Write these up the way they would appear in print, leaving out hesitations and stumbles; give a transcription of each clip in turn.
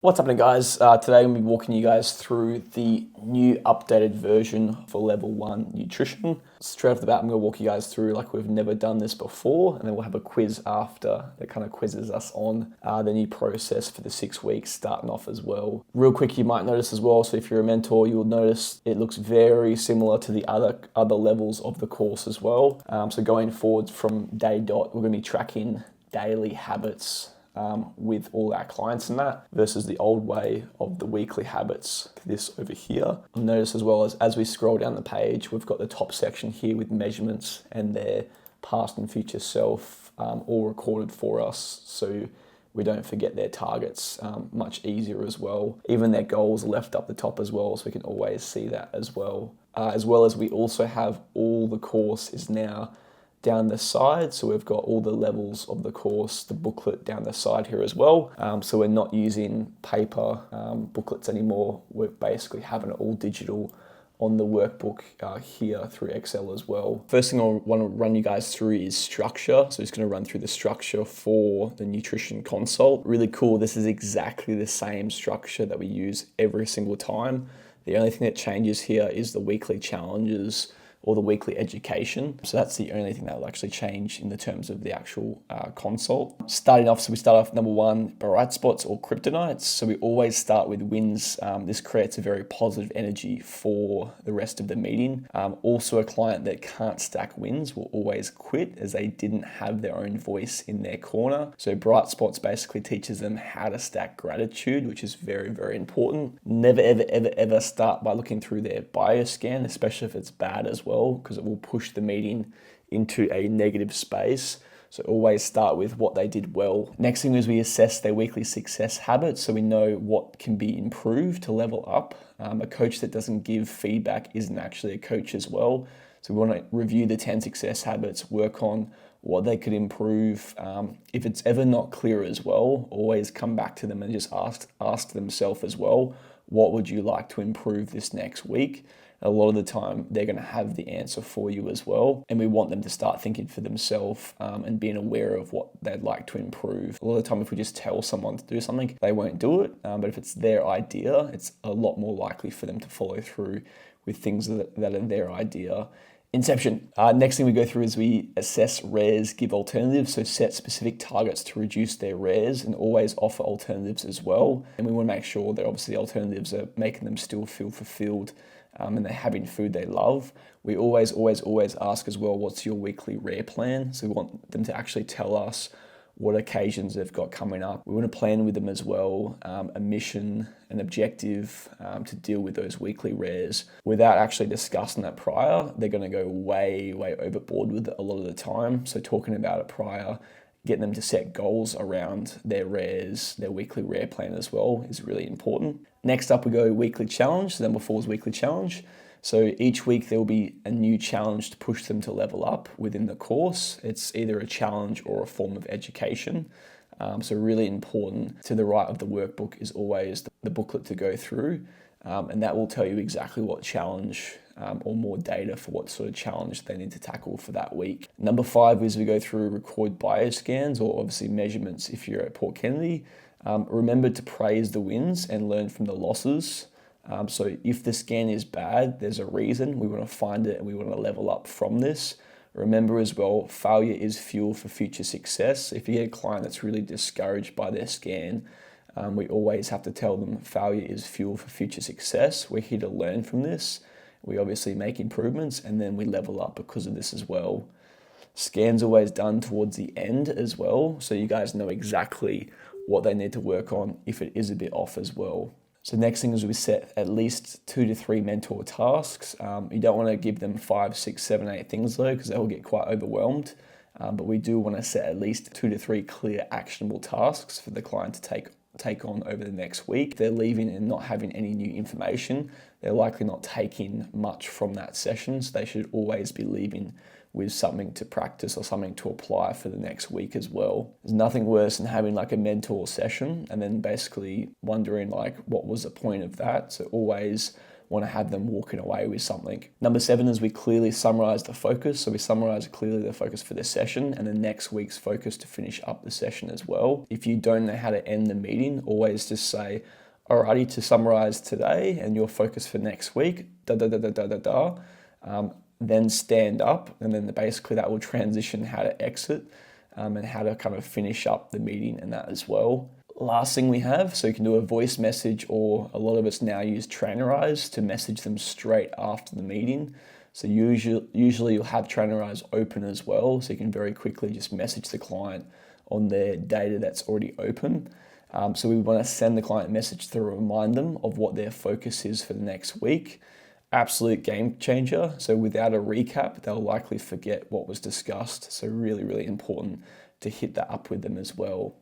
What's happening, guys? Today I'm going to be walking you guys through the new updated version for level 1 nutrition. Straight off the bat, I'm going to walk you guys through like we've never done this before, and then we'll have a quiz after that kind of quizzes us on the new process for the 6 weeks starting off as well. Real quick, you might notice as well, so if you're a mentor, you'll notice it looks very similar to the other levels of the course as well. So going forward from day dot, we're going to be tracking daily habits with all our clients and that versus the old way of the weekly habits, this over here. You'll notice as well as we scroll down the page, we've got the top section here with measurements and their past and future self all recorded for us, so we don't forget their targets. Much easier as well. Even their goals are left up the top as well, so we can always see that as well. As well as we also have all the course is now down the side, so we've got all the levels of the course, the booklet down the side here as well. So we're not using paper booklets anymore. We're basically having it all digital on the workbook here through Excel as well. First thing I want to run you guys through is structure. So just going to run through the structure for the nutrition consult. Really cool. This is exactly the same structure that we use every single time. The only thing that changes here is the weekly challenges or the weekly education. So that's the only thing that will actually change in the terms of the actual consult. So we start off number 1, bright spots or kryptonites. So we always start with wins. This creates a very positive energy for the rest of the meeting. Also, a client that can't stack wins will always quit as they didn't have their own voice in their corner. So bright spots basically teaches them how to stack gratitude, which is very, very important. Never, ever, ever, ever start by looking through their bio scan, especially if it's bad as well, because it will push the meeting into a negative space. So always start with what they did well. Next thing is we assess their weekly success habits, so we know what can be improved to level up. A coach that doesn't give feedback isn't actually a coach as well. So we want to review the 10 success habits, work on what they could improve. If it's ever not clear as well, always come back to them and just ask themselves as well, what would you like to improve this next week? A lot of the time, they're going to have the answer for you as well. And we want them to start thinking for themselves and being aware of what they'd like to improve. A lot of the time, if we just tell someone to do something, they won't do it. But if it's their idea, it's a lot more likely for them to follow through with things that are their idea. Inception. Next thing we go through is we assess rares, give alternatives, so set specific targets to reduce their rares and always offer alternatives as well. And we want to make sure that obviously the alternatives are making them still feel fulfilled and they're having food they love. We always ask as well, what's your weekly rare plan? So we want them to actually tell us what occasions they've got coming up. We want to plan with them as well, a mission, an objective to deal with those weekly rares. Without actually discussing that prior, they're going to go way overboard with it a lot of the time. So talking about it prior, getting them to set goals around their rares, their weekly rare plan as well is really important. Next up we go weekly challenge, so number 4 is weekly challenge. So each week there will be a new challenge to push them to level up within the course. It's either a challenge or a form of education. So really important. To the right of the workbook is always the booklet to go through, and that will tell you exactly what challenge or more data for what sort of challenge they need to tackle for that week. Number 5 is we go through record bioscans, or obviously measurements if you're at Port Kennedy. Remember to praise the wins and learn from the losses. So if the scan is bad, there's a reason. We want to find it and we want to level up from this. Remember as well, failure is fuel for future success. If you get a client that's really discouraged by their scan, we always have to tell them failure is fuel for future success. We're here to learn from this. We obviously make improvements and then we level up because of this as well. Scans always done towards the end as well, so you guys know exactly what they need to work on if it is a bit off as well. So next thing is we set at least 2 to 3 mentor tasks. You don't want to give them 5, 6, 7, 8 things though, because they will get quite overwhelmed. But we do want to set at least 2 to 3 clear actionable tasks for the client to take on over the next week. If they're leaving and not having any new information, they're likely not taking much from that session. So they should always be leaving with something to practice or something to apply for the next week as well. There's nothing worse than having like a mentor session and then basically wondering like, what was the point of that? So always want to have them walking away with something. Number 7 is we clearly summarize the focus. So we summarize clearly the focus for the session and the next week's focus to finish up the session as well. If you don't know how to end the meeting, always just say, alrighty, to summarize today and your focus for next week, then stand up, and then basically that will transition how to exit and how to kind of finish up the meeting and that as well. Last thing we have, so you can do a voice message, or a lot of us now use Trainerize to message them straight after the meeting. So usually you'll have Trainerize open as well, so you can very quickly just message the client on their data that's already open. So we want to send the client a message to remind them of what their focus is for the next week. Absolute game changer. So without a recap, they'll likely forget what was discussed. So really, really important to hit that up with them as well.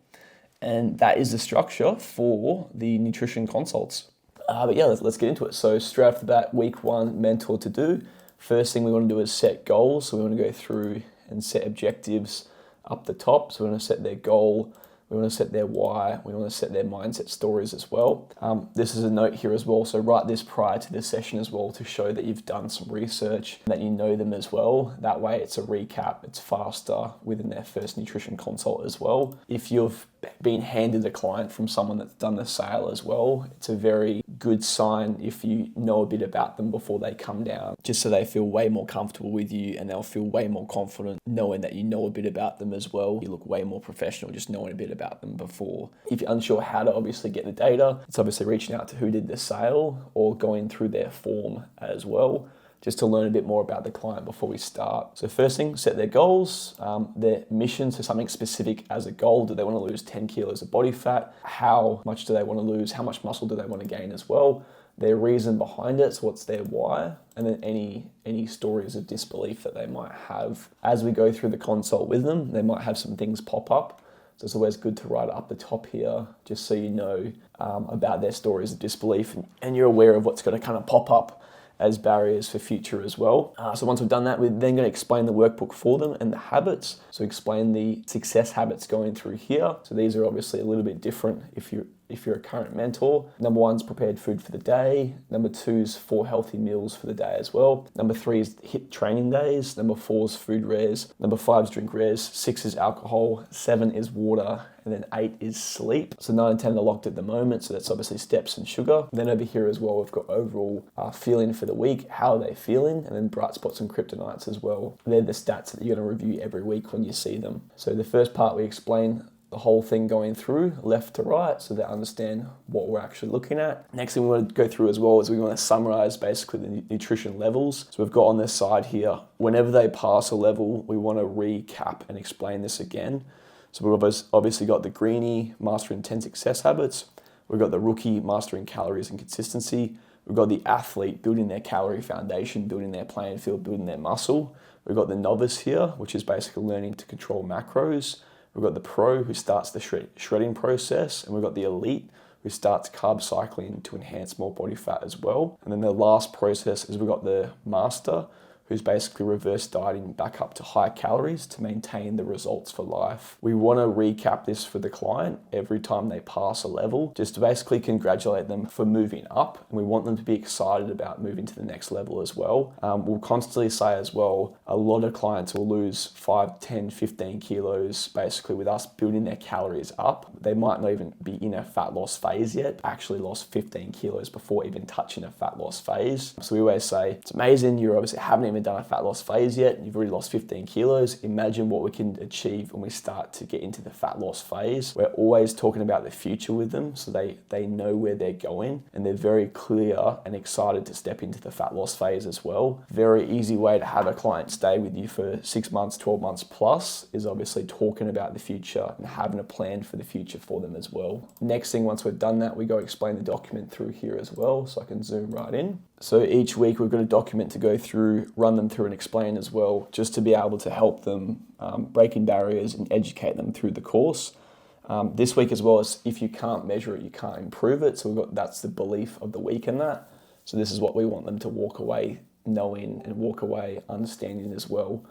And that is the structure for the nutrition consults. But yeah, let's get into it. So straight off the bat, week 1, mentor to do. First thing we want to do is set goals. So we want to go through and set objectives up the top. So we want to set their goal. We want to set their why. We want to set their mindset stories as well. This is a note here as well. So write this prior to this session as well to show that you've done some research and that you know them as well. That way it's a recap. It's faster within their first nutrition consult as well. If you've been handed a client from someone that's done the sale as well, it's a very good sign if you know a bit about them before they come down, just so they feel way more comfortable with you and they'll feel way more confident knowing that you know a bit about them as well. You look way more professional just knowing a bit about them before. If you're unsure how to obviously get the data, it's obviously reaching out to who did the sale or going through their form as well, just to learn a bit more about the client before we start. So first thing, set their goals, their mission, so something specific as a goal. Do they want to lose 10 kilos of body fat? How much do they want to lose? How much muscle do they want to gain as well? Their reason behind it, so what's their why? And then any stories of disbelief that they might have. As we go through the consult with them, they might have some things pop up. So it's always good to write up the top here, just so you know about their stories of disbelief and you're aware of what's going to kind of pop up as barriers for future as well. So once we've done that, we're then going to explain the workbook for them and the habits. So explain the success habits going through here. So these are obviously a little bit different if you're a current mentor. Number 1's prepared food for the day. Number 2's 4 healthy meals for the day as well. Number 3 is HIIT training days. Number 4's food res. Number 5's drink res. 6 is alcohol. 7 is water. And then 8 is sleep. So 9 and 10 are locked at the moment. So that's obviously steps and sugar. And then over here as well, we've got overall feeling for the week. How are they feeling? And then bright spots and kryptonites as well. They're the stats that you're going to review every week when you see them. So the first part we explain the whole thing going through left to right so they understand what we're actually looking at. Next thing we want to go through as well is we want to summarize basically the nutrition levels. So we've got on this side here, whenever they pass a level, we want to recap and explain this again. So we've obviously got the greenie, mastering 10 success habits. We've got the rookie, mastering calories and consistency. We've got the athlete, building their calorie foundation, building their playing field, building their muscle. We've got the novice here, which is basically learning to control macros. We've got the pro, who starts the shredding process, and we've got the elite, who starts carb cycling to enhance more body fat as well. And then the last process is we've got the master, who's basically reverse dieting back up to high calories to maintain the results for life. We want to recap this for the client every time they pass a level, just to basically congratulate them for moving up. And we want them to be excited about moving to the next level as well. We'll constantly say as well, a lot of clients will lose 5, 10, 15 kilos basically with us building their calories up. They might not even be in a fat loss phase yet, actually lost 15 kilos before even touching a fat loss phase. So we always say, it's amazing, you obviously haven't even done a fat loss phase yet, and you've already lost 15 kilos. Imagine what we can achieve when we start to get into the fat loss phase. We're always talking about the future with them, so they know where they're going, and they're very clear and excited to step into the fat loss phase as well. Very easy way to have a client stay with you for 6 months, 12 months plus is obviously talking about the future and having a plan for the future for them as well. Next thing, once we've done that, we go explain the document through here as well, so I can zoom right in. So each week we've got a document to go through, run them through and explain as well, just to be able to help them breaking barriers and educate them through the course. This week as well, as if you can't measure it, you can't improve it. So that's the belief of the week in that. So this is what we want them to walk away knowing and walk away understanding as well.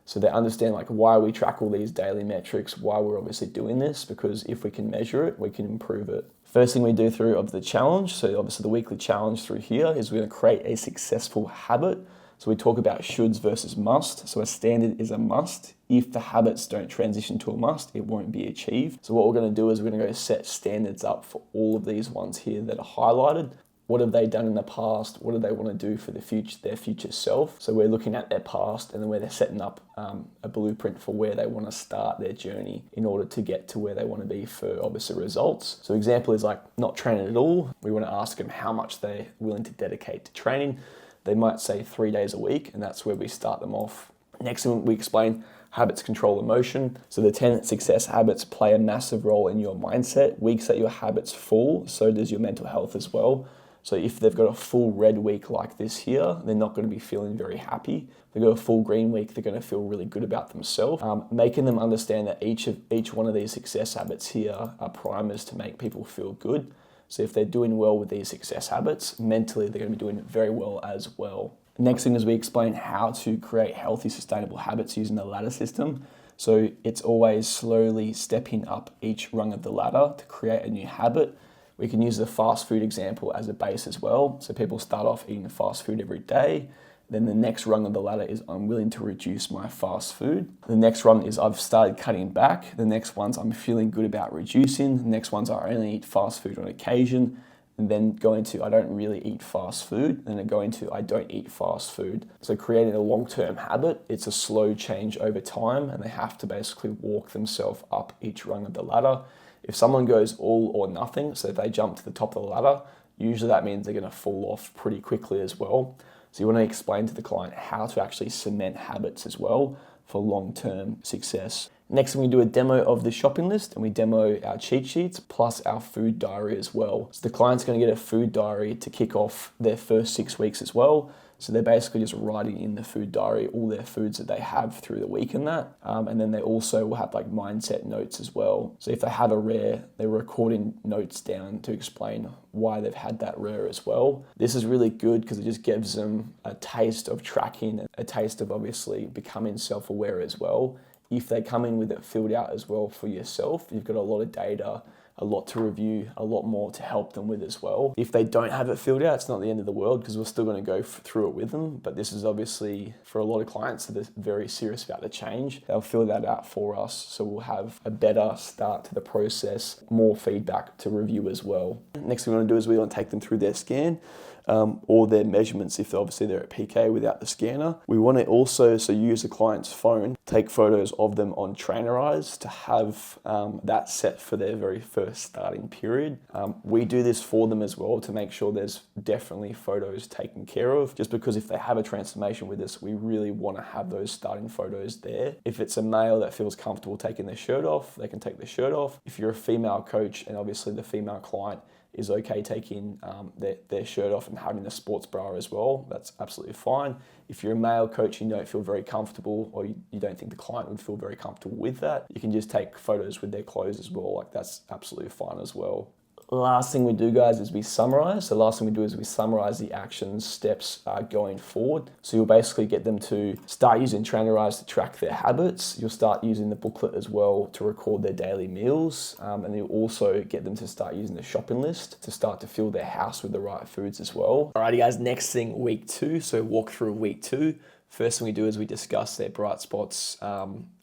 So they understand like why we track all these daily metrics, why we're obviously doing this, because if we can measure it, we can improve it. First thing we do through of the challenge, so obviously the weekly challenge through here is we're going to create a successful habit. So we talk about shoulds versus must. So a standard is a must. If the habits don't transition to a must, it won't be achieved. So what we're going to do is we're going to go set standards up for all of these ones here that are highlighted. What have they done in the past? What do they want to do for the future, their future self? So we're looking at their past and then where they're setting up a blueprint for where they want to start their journey in order to get to where they want to be for obviously results. So example is like not training at all. We want to ask them how much they're willing to dedicate to training. They might say 3 days a week, and that's where we start them off. Next thing we explain, habits control emotion. So the 10 success habits play a massive role in your mindset. Weeks that your habits fall, so does your mental health as well. So if they've got a full red week like this here, they're not going to be feeling very happy. If they've got a full green week, they're going to feel really good about themselves. Making them understand that each one of these success habits here are primers to make people feel good. So if they're doing well with these success habits, mentally they're going to be doing very well as well. Next thing is we explain how to create healthy, sustainable habits using the ladder system. So it's always slowly stepping up each rung of the ladder to create a new habit. We can use the fast food example as a base as well. So people start off eating fast food every day. Then the next rung of the ladder is I'm willing to reduce my fast food. The next rung is I've started cutting back. The next one's I'm feeling good about reducing. The next one's I only eat fast food on occasion. And then going to I don't really eat fast food. And then going to I don't eat fast food. So creating a long-term habit, it's a slow change over time, and they have to basically walk themselves up each rung of the ladder. If someone goes all or nothing, so if they jump to the top of the ladder, usually that means they're going to fall off pretty quickly as well. So you want to explain to the client how to actually cement habits as well for long-term success. Next, we do a demo of the shopping list, and we demo our cheat sheets plus our food diary as well. So the client's going to get a food diary to kick off their first 6 weeks as well. So they're basically just writing in the food diary all their foods that they have through the week and that. And then they also will have like mindset notes as well. So if they have a rare, they're recording notes down to explain why they've had that rare as well. This is really good because it just gives them a taste of tracking, a taste of obviously becoming self-aware as well. If they come in with it filled out as well for yourself, you've got a lot of data, a lot to review, a lot more to help them with as well. If they don't have it filled out, it's not the end of the world because we're still going to go through it with them. But this is obviously for a lot of clients that are very serious about the change. They'll fill that out for us. So we'll have a better start to the process, more feedback to review as well. Next thing we want to do is we want to take them through their scan. Or their measurements if obviously they're at PK without the scanner. We want to also use the client's phone, take photos of them on Trainer Eyes to have that set for their very first starting period. We do this for them as well to make sure there's definitely photos taken care of, just because if they have a transformation with us, we really want to have those starting photos there. If it's a male that feels comfortable taking their shirt off, they can take their shirt off. If you're a female coach and obviously the female client is okay taking their shirt off and having a sports bra as well, that's absolutely fine. If you're a male coach and you don't feel very comfortable, or you don't think the client would feel very comfortable with that, you can just take photos with their clothes as well. Like that's absolutely fine as well. Last thing we do, guys, is we summarize. So last thing we do is we summarize the actions, steps going forward. So you'll basically get them to start using Trainer Eyes to track their habits. You'll start using the booklet as well to record their daily meals. And you'll also get them to start using the shopping list to start to fill their house with the right foods as well. Alrighty, guys, next thing, week 2. So walk through week 2. First thing we do is we discuss their bright spots.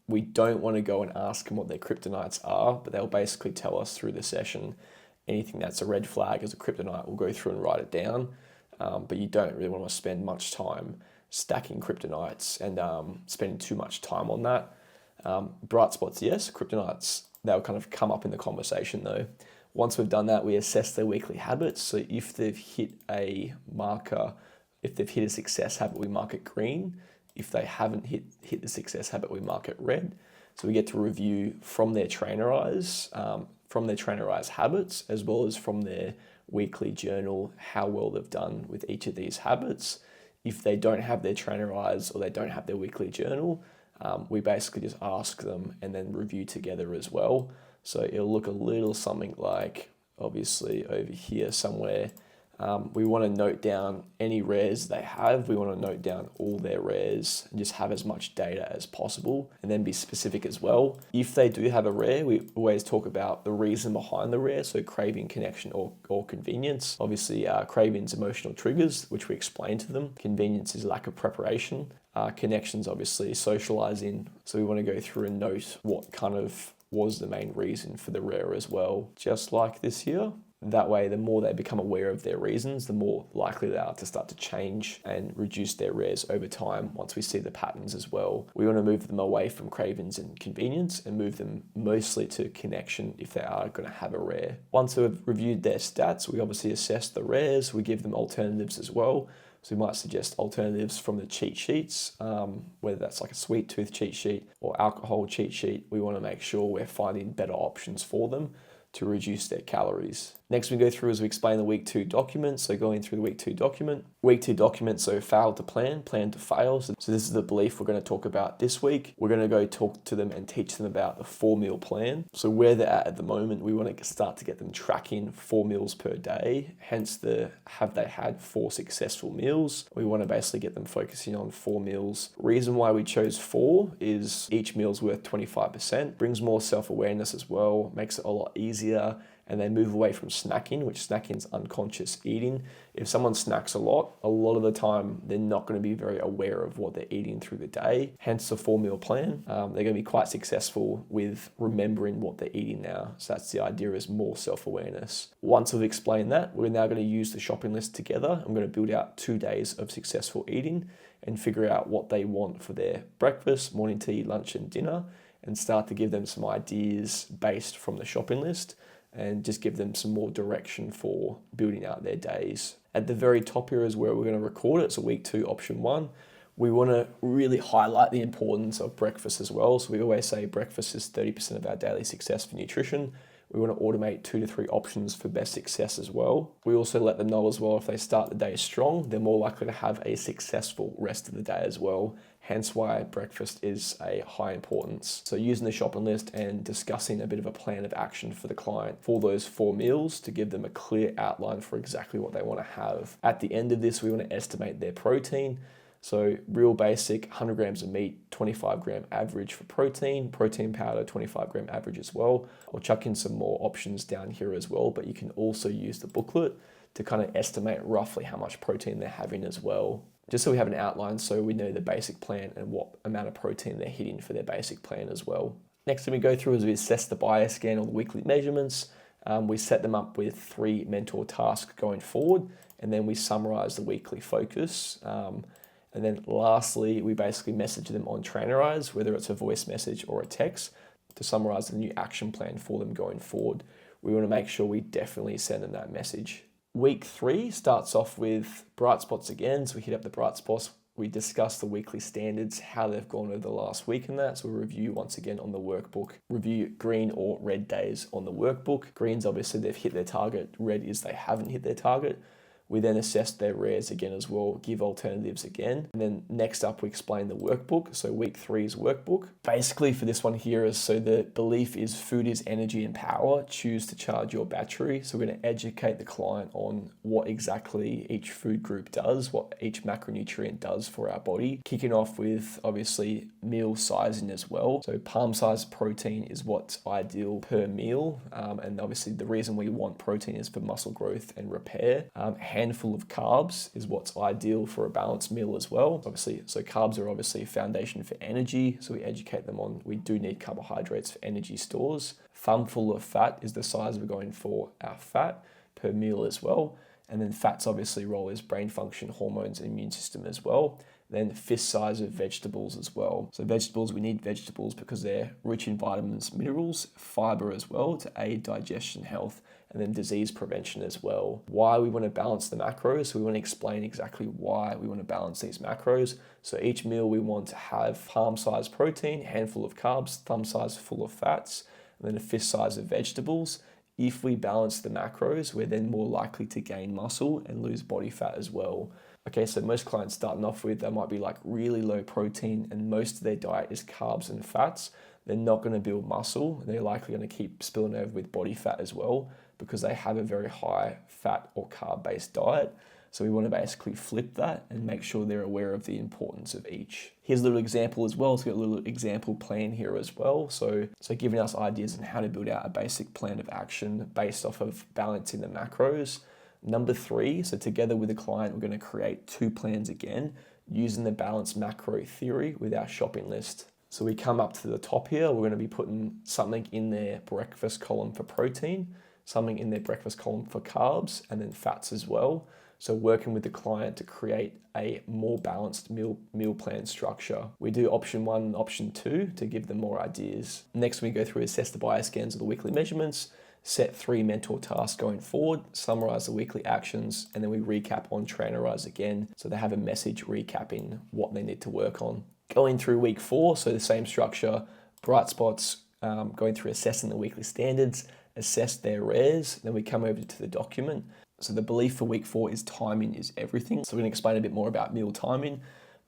We don't want to go and ask them what their kryptonites are, but they'll basically tell us through the session. Anything that's a red flag as a kryptonite, we'll go through and write it down. But you don't really want to spend much time stacking kryptonites and spending too much time on that. Bright spots, yes. Kryptonites, they'll kind of come up in the conversation though. Once we've done that, we assess their weekly habits. So if they've hit a marker, if they've hit a success habit, we mark it green. If they haven't hit the success habit, we mark it red. So we get to review from their Trainer Eyes, habits, as well as from their weekly journal, how well they've done with each of these habits. If they don't have their Trainer Eyes or they don't have their weekly journal, we basically just ask them and then review together as well. So it'll look a little something like, obviously over here somewhere, We want to note down any rares they have. We want to note down all their rares and just have as much data as possible, and then be specific as well. If they do have a rare, we always talk about the reason behind the rare, so craving, connection, or convenience. Obviously, craving's emotional triggers, which we explain to them. Convenience is lack of preparation. Connections, obviously, socializing. So we want to go through and note what kind of was the main reason for the rare as well, just like this here. That way, the more they become aware of their reasons, the more likely they are to start to change and reduce their rares over time once we see the patterns as well. We want to move them away from cravings and convenience and move them mostly to connection if they are going to have a rare. Once we've reviewed their stats, we obviously assess the rares. We give them alternatives as well. So we might suggest alternatives from the cheat sheets, whether that's like a sweet tooth cheat sheet or alcohol cheat sheet. We want to make sure we're finding better options for them to reduce their calories. Next we go through is we explain the week 2 document. So going through the week 2 document. Week 2 document, so fail to plan, plan to fail. So this is the belief we're going to talk about this week. We're going to go talk to them and teach them about the 4-meal plan. So where they're at the moment, we want to start to get them tracking 4 meals per day. Hence have they had 4 successful meals? We want to basically get them focusing on 4 meals. Reason why we chose 4 is each meal's worth 25%, brings more self-awareness as well, makes it a lot easier, and they move away from snacking, which snacking is unconscious eating. If someone snacks a lot of the time, they're not going to be very aware of what they're eating through the day. Hence the 4-meal plan. They're going to be quite successful with remembering what they're eating now. So that's the idea, is more self-awareness. Once we've explained that, we're now going to use the shopping list together. I'm going to build out 2 days of successful eating and figure out what they want for their breakfast, morning tea, lunch, and dinner, and start to give them some ideas based from the shopping list, and just give them some more direction for building out their days. At the very top here is where we're going to record it. So week 2, option 1. We want to really highlight the importance of breakfast as well. So we always say breakfast is 30% of our daily success for nutrition. We want to automate 2 to 3 options for best success as well. We also let them know as well, if they start the day strong, they're more likely to have a successful rest of the day as well. Hence why breakfast is a high importance. So using the shopping list and discussing a bit of a plan of action for the client for those 4 meals to give them a clear outline for exactly what they want to have. At the end of this, we want to estimate their protein. So real basic, 100 grams of meat, 25 gram average for protein powder, 25 gram average as well. I'll chuck in some more options down here as well, but you can also use the booklet to kind of estimate roughly how much protein they're having as well. Just so we have an outline so we know the basic plan and what amount of protein they're hitting for their basic plan as well. Next thing we go through is we assess the bioscan or the weekly measurements. We set them up with 3 mentor tasks going forward, and then we summarize the weekly focus. And then lastly, we basically message them on Trainerize, whether it's a voice message or a text, to summarize the new action plan for them going forward. We want to make sure we definitely send them that message. Week 3 starts off with bright spots again. So we hit up the bright spots. We discuss the weekly standards, how they've gone over the last week and that. So we review once again on the workbook, review green or red days on the workbook. Green's obviously they've hit their target. Red is they haven't hit their target. We then assess their rares again as well, give alternatives again. And then next up, we explain the workbook. So week 3's workbook. Basically for this one here is, so the belief is food is energy and power. Choose to charge your battery. So we're going to educate the client on what exactly each food group does, what each macronutrient does for our body. Kicking off with obviously meal sizing as well. So palm sized protein is what's ideal per meal. And obviously the reason we want protein is for muscle growth and repair. Handful of carbs is what's ideal for a balanced meal as well. Obviously, so carbs are obviously a foundation for energy. So we educate them on, we do need carbohydrates for energy stores. Thumbful of fat is the size we're going for our fat per meal as well. And then fats obviously role as brain function, hormones, and immune system as well. Then fist size of vegetables as well. So vegetables, we need vegetables because they're rich in vitamins, minerals, fiber as well to aid digestion health, and then disease prevention as well. Why we want to balance the macros. So we want to explain exactly why we want to balance these macros. So each meal we want to have palm-sized protein, handful of carbs, thumb size full of fats, and then a fist size of vegetables. If we balance the macros, we're then more likely to gain muscle and lose body fat as well. Okay, so most clients starting off with, they might be like really low protein and most of their diet is carbs and fats. They're not going to build muscle. They're likely going to keep spilling over with body fat as well. because they have a very high fat or carb-based diet. So we want to basically flip that and make sure they're aware of the importance of each. Here's a little example as well. So we've got a little example plan here as well. So giving us ideas on how to build out a basic plan of action based off of balancing the macros. Number 3, so together with the client, we're going to create 2 plans again using the balanced macro theory with our shopping list. So we come up to the top here, we're going to be putting something in their breakfast column for protein, something in their breakfast column for carbs, and then fats as well. So working with the client to create a more balanced meal plan structure. We do option 1 and option 2 to give them more ideas. Next, we go through assess the bioscans of the weekly measurements, set 3 mentor tasks going forward, summarize the weekly actions, and then we recap on trainerize again. So they have a message recapping what they need to work on. Going through week 4, so the same structure, bright spots, going through assessing the weekly standards, assess their rares, then we come over to the document. So the belief for week 4 is timing is everything. So we're going to explain a bit more about meal timing.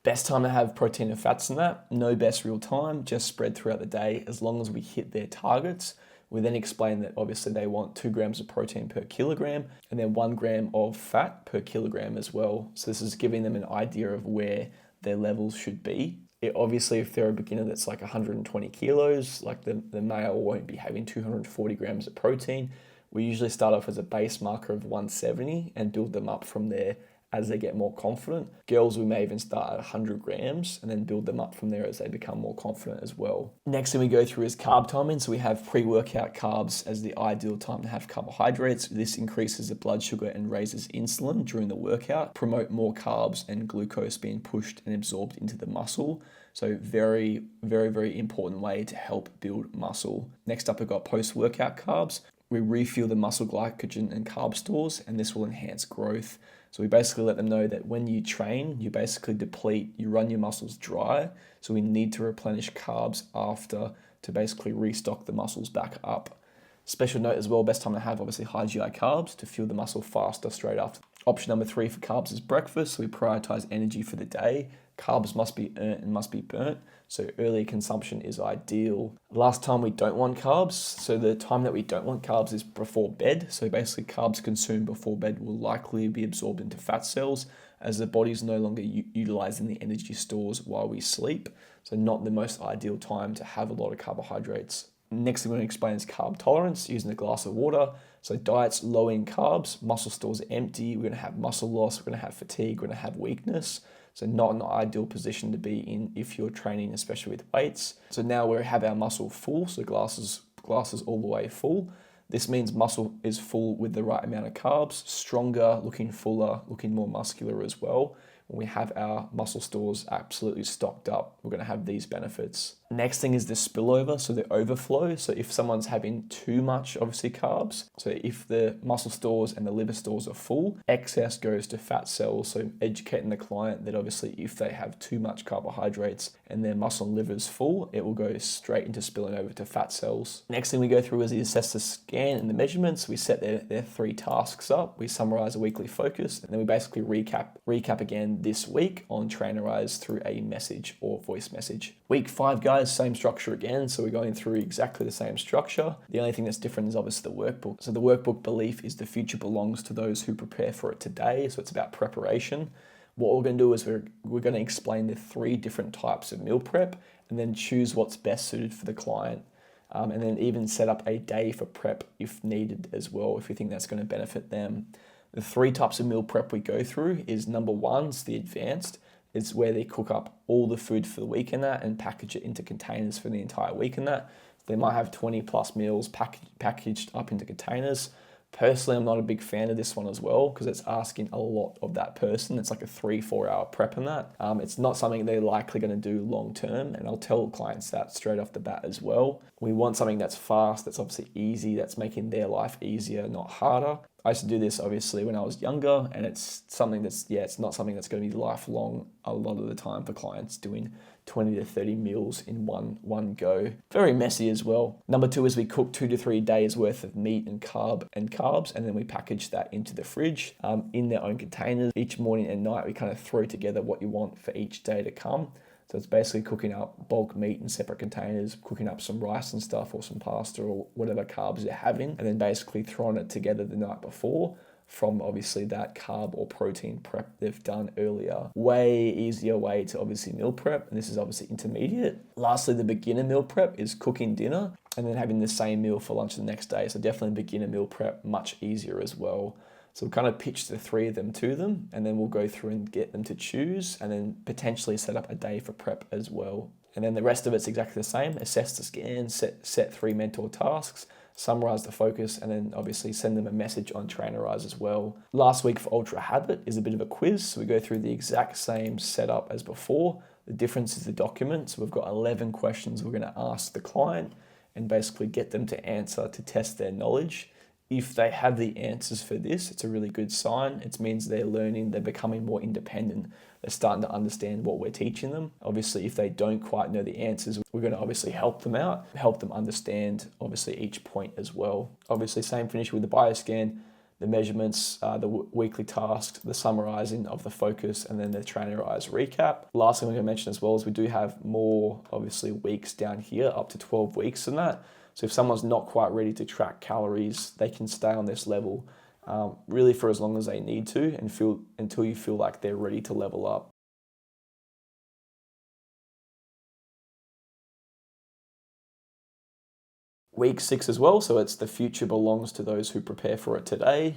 Best time to have protein and fats in that, no best real time, just spread throughout the day as long as we hit their targets. We then explain that obviously they want 2 grams of protein per kilogram and then 1 gram of fat per kilogram as well. So this is giving them an idea of where their levels should be. Obviously, if they're a beginner that's like 120 kilos, like the male won't be having 240 grams of protein. We usually start off as a base marker of 170 and build them up from there as they get more confident. Girls, we may even start at 100 grams and then build them up from there as they become more confident as well. Next thing we go through is carb timing. So we have pre-workout carbs as the ideal time to have carbohydrates. This increases the blood sugar and raises insulin during the workout, promote more carbs and glucose being pushed and absorbed into the muscle. So very, very, very important way to help build muscle. Next up, we've got post-workout carbs. We refuel the muscle glycogen and carb stores, and this will enhance growth. So we basically let them know that when you train, you basically deplete, you run your muscles dry. So we need to replenish carbs after to basically restock the muscles back up. Special note as well, best time to have obviously high GI carbs to fuel the muscle faster straight after. Option number 3 for carbs is breakfast. So we prioritize energy for the day. Carbs must be earned and must be burnt, so early consumption is ideal. Last time we don't want carbs, so the time that we don't want carbs is before bed. So basically carbs consumed before bed will likely be absorbed into fat cells as the body's no longer utilizing the energy stores while we sleep. So not the most ideal time to have a lot of carbohydrates. Next thing we're going to explain is carb tolerance using a glass of water. So diets low in carbs, muscle stores are empty, we're going to have muscle loss, we're going to have fatigue, we're going to have weakness. So not an ideal position to be in if you're training, especially with weights. So now we have our muscle full, so glasses all the way full. This means muscle is full with the right amount of carbs, stronger, looking fuller, looking more muscular as well. When we have our muscle stores absolutely stocked up, we're going to have these benefits. Next thing is the spillover, so the overflow. So if someone's having too much, obviously carbs, so if the muscle stores and the liver stores are full, excess goes to fat cells. So educating the client that obviously if they have too much carbohydrates and their muscle and liver is full, it will go straight into spilling over to fat cells. Next thing we go through is the assess the scan and the measurements. We set their 3 tasks up. We summarize a weekly focus, and then we basically recap again this week on trainerize through a message or voice message. Week 5, guys, same structure again. So we're going through exactly the same structure. The only thing that's different is obviously the workbook. So the workbook belief is the future belongs to those who prepare for it today. So it's about preparation. What we're going to do is we're going to explain the 3 different types of meal prep and then choose what's best suited for the client. And then even set up a day for prep if needed as well, if we think that's going to benefit them. The 3 types of meal prep we go through is number 1, it's the advanced. It's where they cook up all the food for the week in that and package it into containers for the entire week in that. They might have 20 plus meals packaged up into containers. Personally, I'm not a big fan of this one as well because it's asking a lot of that person. It's like a 3-4 hour prep in that. It's not something they're likely going to do long term, and I'll tell clients that straight off the bat as well. We want something that's fast, that's obviously easy, that's making their life easier, not harder. I used to do this obviously when I was younger, and it's something that's, it's not something that's going to be lifelong a lot of the time for clients doing 20 to 30 meals in one go. Very messy as well. Number 2 is we cook 2 to 3 days worth of meat and carbs, and then we package that into the fridge in their own containers. Each morning and night, we kind of throw together what you want for each day to come. So it's basically cooking up bulk meat in separate containers, cooking up some rice and stuff or some pasta or whatever carbs you're having, and then basically throwing it together the night before from obviously that carb or protein prep they've done earlier. Way easier way to obviously meal prep, and this is obviously intermediate. Lastly, the beginner meal prep is cooking dinner and then having the same meal for lunch the next day. So definitely beginner meal prep, much easier as well. So we'll kind of pitch the three of them to them, and then we'll go through and get them to choose, and then potentially set up a day for prep as well. And then the rest of it's exactly the same. Assess the scan, set 3 mentor tasks, summarize the focus, and then obviously send them a message on Trainerize as well. Last week for Ultra Habit is a bit of a quiz. So we go through the exact same setup as before. The difference is the document. So we've got 11 questions we're going to ask the client and basically get them to answer to test their knowledge. If they have the answers for this, it's a really good sign. It means they're learning, they're becoming more independent. They're starting to understand what we're teaching them. Obviously, if they don't quite know the answers, we're going to obviously help them out, help them understand obviously each point as well. Obviously, same finish with the bioscan, the measurements, the weekly tasks, the summarizing of the focus, and then the Trainerize recap. Last thing I'm going to mention as well is we do have more obviously weeks down here, up to 12 weeks in that. So if someone's not quite ready to track calories, they can stay on this level really for as long as they need to until you feel like they're ready to level up. Week 6 as well, so it's the future belongs to those who prepare for it today.